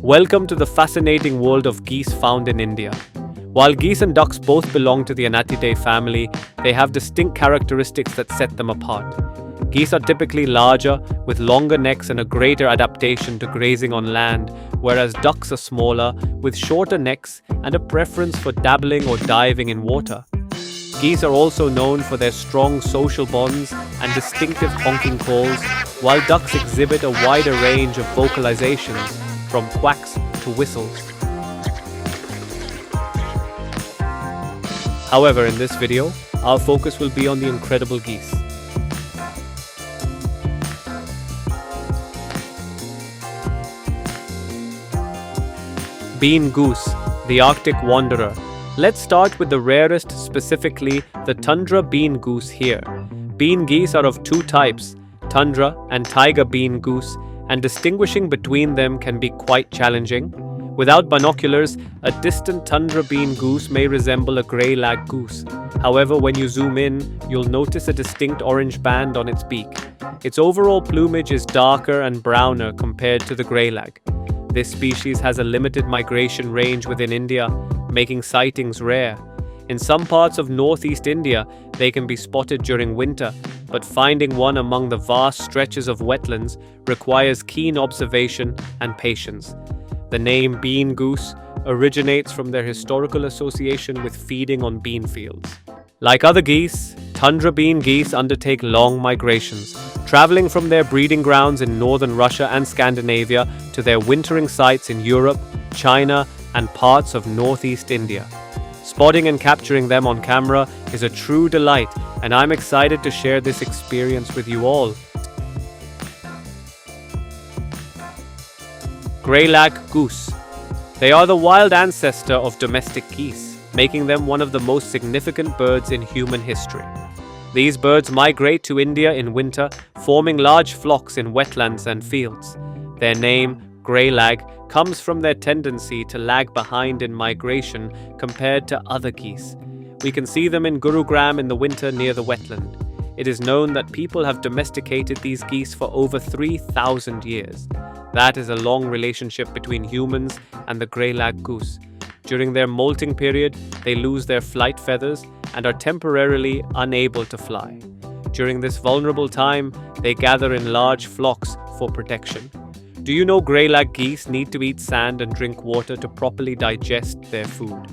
Welcome to the fascinating world of geese found in India. While geese and ducks both belong to the Anatidae family, they have distinct characteristics that set them apart. Geese are typically larger, with longer necks and a greater adaptation to grazing on land, whereas ducks are smaller, with shorter necks and a preference for dabbling or diving in water. Geese are also known for their strong social bonds and distinctive honking calls, while ducks exhibit a wider range of vocalizations, from quacks to whistles. However, in this video, our focus will be on the incredible geese. Bean goose, the Arctic wanderer. Let's start with the rarest, specifically the tundra bean goose here. Bean geese are of two types, tundra and taiga bean goose, and distinguishing between them can be quite challenging. Without binoculars, a distant tundra bean goose may resemble a grey lag goose. However, when you zoom in, you'll notice a distinct orange band on its beak. Its overall plumage is darker and browner compared to the grey lag. This species has a limited migration range within India, making sightings rare. In some parts of northeast India, they can be spotted during winter, but finding one among the vast stretches of wetlands requires keen observation and patience. The name bean goose originates from their historical association with feeding on bean fields. Like other geese, tundra bean geese undertake long migrations, traveling from their breeding grounds in northern Russia and Scandinavia to their wintering sites in Europe, China, and parts of northeast India. Spotting and capturing them on camera is a true delight, and I'm excited to share this experience with you all. Grey lag goose. They are the wild ancestor of domestic geese, making them one of the most significant birds in human history. These birds migrate to India in winter, forming large flocks in wetlands and fields. Their name, grey lag, comes from their tendency to lag behind in migration compared to other geese. We can see them in Gurugram in the winter near the wetland. It is known that people have domesticated these geese for over 3,000 years. That is a long relationship between humans and the grey lag goose. During their molting period, they lose their flight feathers and are temporarily unable to fly. During this vulnerable time, they gather in large flocks for protection. Do you know grey lag geese need to eat sand and drink water to properly digest their food?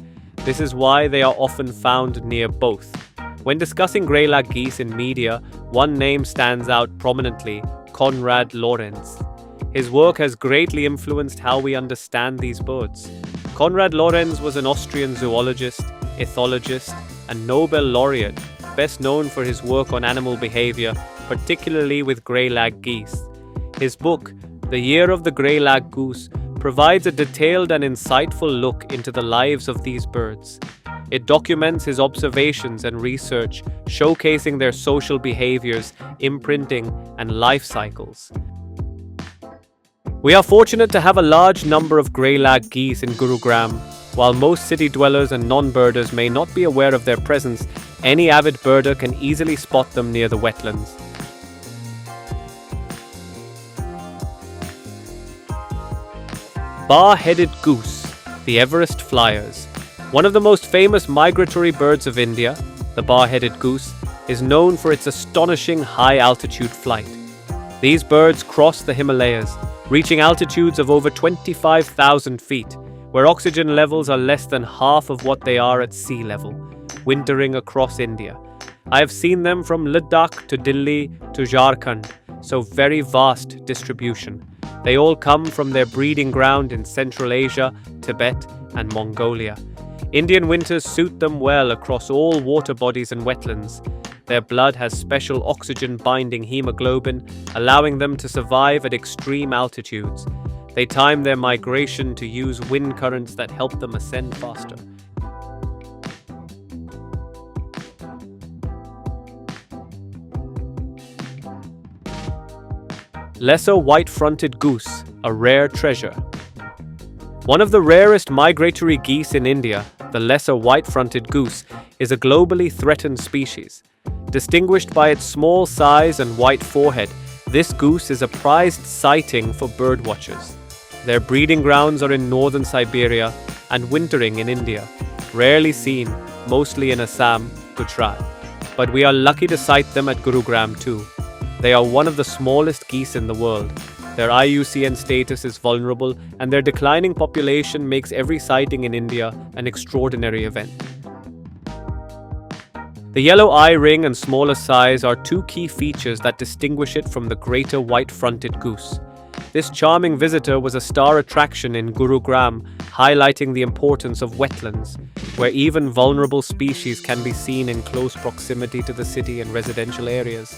This is why they are often found near both. When discussing grey lag geese in media, one name stands out prominently: Konrad Lorenz. His work has greatly influenced how we understand these birds. Konrad Lorenz was an Austrian zoologist, ethologist, and Nobel laureate, best known for his work on animal behavior, particularly with grey lag geese. His book, The Year of the Grey Lag Goose, provides a detailed and insightful look into the lives of these birds. It documents his observations and research, showcasing their social behaviors, imprinting, and life cycles. We are fortunate to have a large number of grey lag geese in Gurugram. While most city dwellers and non-birders may not be aware of their presence, any avid birder can easily spot them near the wetlands. Bar-headed goose, the Everest flyers. One of the most famous migratory birds of India, the bar-headed goose, is known for its astonishing high-altitude flight. These birds cross the Himalayas, reaching altitudes of over 25,000 feet, where oxygen levels are less than half of what they are at sea level, wintering across India. I have seen them from Ladakh to Delhi to Jharkhand, so very vast distribution. They all come from their breeding ground in Central Asia, Tibet, and Mongolia. Indian winters suit them well across all water bodies and wetlands. Their blood has special oxygen-binding hemoglobin, allowing them to survive at extreme altitudes. They time their migration to use wind currents that help them ascend faster. Lesser white-fronted goose, a rare treasure. One of the rarest migratory geese in India, the lesser white-fronted goose, is a globally threatened species. Distinguished by its small size and white forehead, this goose is a prized sighting for birdwatchers. Their breeding grounds are in northern Siberia and wintering in India, rarely seen, mostly in Assam, Gujarat. But we are lucky to sight them at Gurugram too. They are one of the smallest geese in the world. Their IUCN status is vulnerable, and their declining population makes every sighting in India an extraordinary event. The yellow eye ring and smaller size are two key features that distinguish it from the greater white-fronted goose. This charming visitor was a star attraction in Gurugram, highlighting the importance of wetlands, where even vulnerable species can be seen in close proximity to the city and residential areas.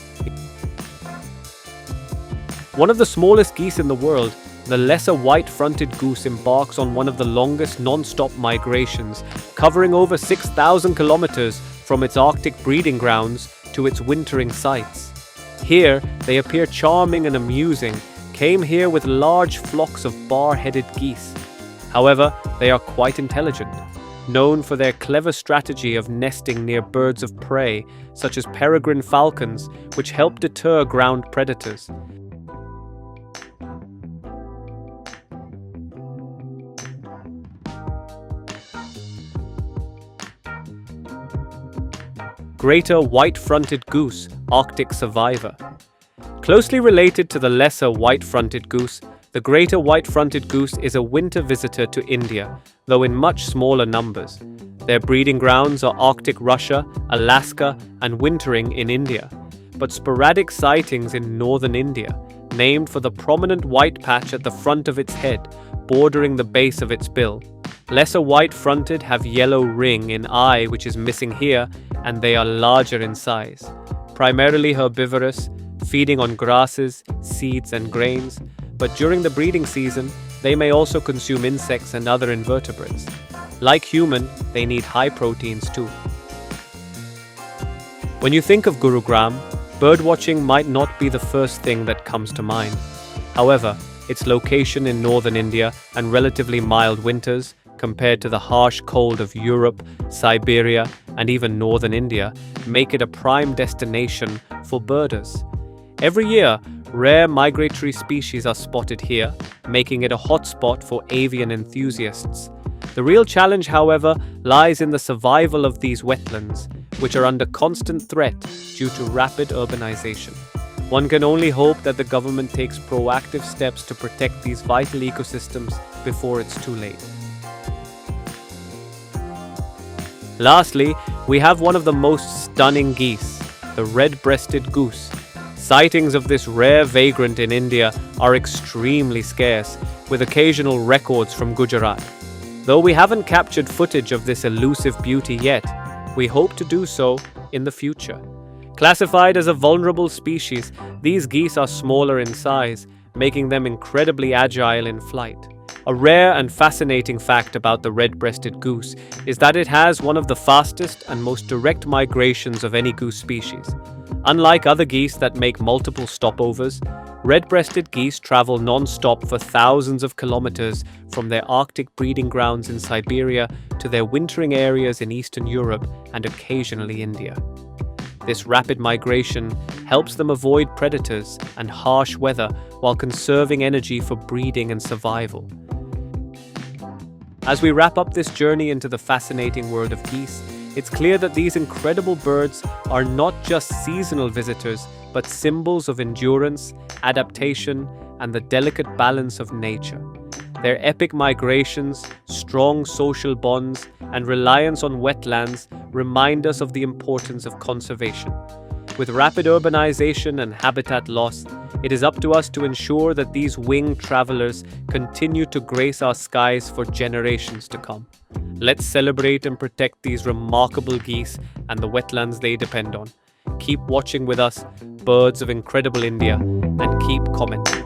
One of the smallest geese in the world, the lesser white-fronted goose embarks on one of the longest non-stop migrations, covering over 6,000 kilometers from its Arctic breeding grounds to its wintering sites. Here, they appear charming and amusing, came here with large flocks of bar-headed geese. However, they are quite intelligent, known for their clever strategy of nesting near birds of prey, such as peregrine falcons, which help deter ground predators. Greater white-fronted goose, Arctic survivor. Closely related to the lesser white-fronted goose, the greater white-fronted goose is a winter visitor to India, though in much smaller numbers. Their breeding grounds are Arctic Russia, Alaska, and wintering in India, but sporadic sightings in northern India, named for the prominent white patch at the front of its head, bordering the base of its bill. Lesser white-fronted have yellow ring in eye which is missing here, and they are larger in size. Primarily herbivorous, feeding on grasses, seeds and grains, but during the breeding season, they may also consume insects and other invertebrates. Like human, they need high proteins too. When you think of Gurugram, birdwatching might not be the first thing that comes to mind. However, its location in northern India and relatively mild winters, compared to the harsh cold of Europe, Siberia, and even northern India, make it a prime destination for birders. Every year, rare migratory species are spotted here, making it a hotspot for avian enthusiasts. The real challenge, however, lies in the survival of these wetlands, which are under constant threat due to rapid urbanization. One can only hope that the government takes proactive steps to protect these vital ecosystems before it's too late. Lastly, we have one of the most stunning geese, the red-breasted goose. Sightings of this rare vagrant in India are extremely scarce, with occasional records from Gujarat. Though we haven't captured footage of this elusive beauty yet, we hope to do so in the future. Classified as a vulnerable species, these geese are smaller in size, making them incredibly agile in flight. A rare and fascinating fact about the red-breasted goose is that it has one of the fastest and most direct migrations of any goose species. Unlike other geese that make multiple stopovers, red-breasted geese travel non-stop for thousands of kilometers from their Arctic breeding grounds in Siberia to their wintering areas in Eastern Europe and occasionally India. This rapid migration helps them avoid predators and harsh weather while conserving energy for breeding and survival. As we wrap up this journey into the fascinating world of geese, it's clear that these incredible birds are not just seasonal visitors, but symbols of endurance, adaptation, and the delicate balance of nature. Their epic migrations, strong social bonds, and reliance on wetlands remind us of the importance of conservation. With rapid urbanization and habitat loss, it is up to us to ensure that these winged travelers continue to grace our skies for generations to come. Let's celebrate and protect these remarkable geese and the wetlands they depend on. Keep watching with us, Birds of Incredible India, and keep commenting.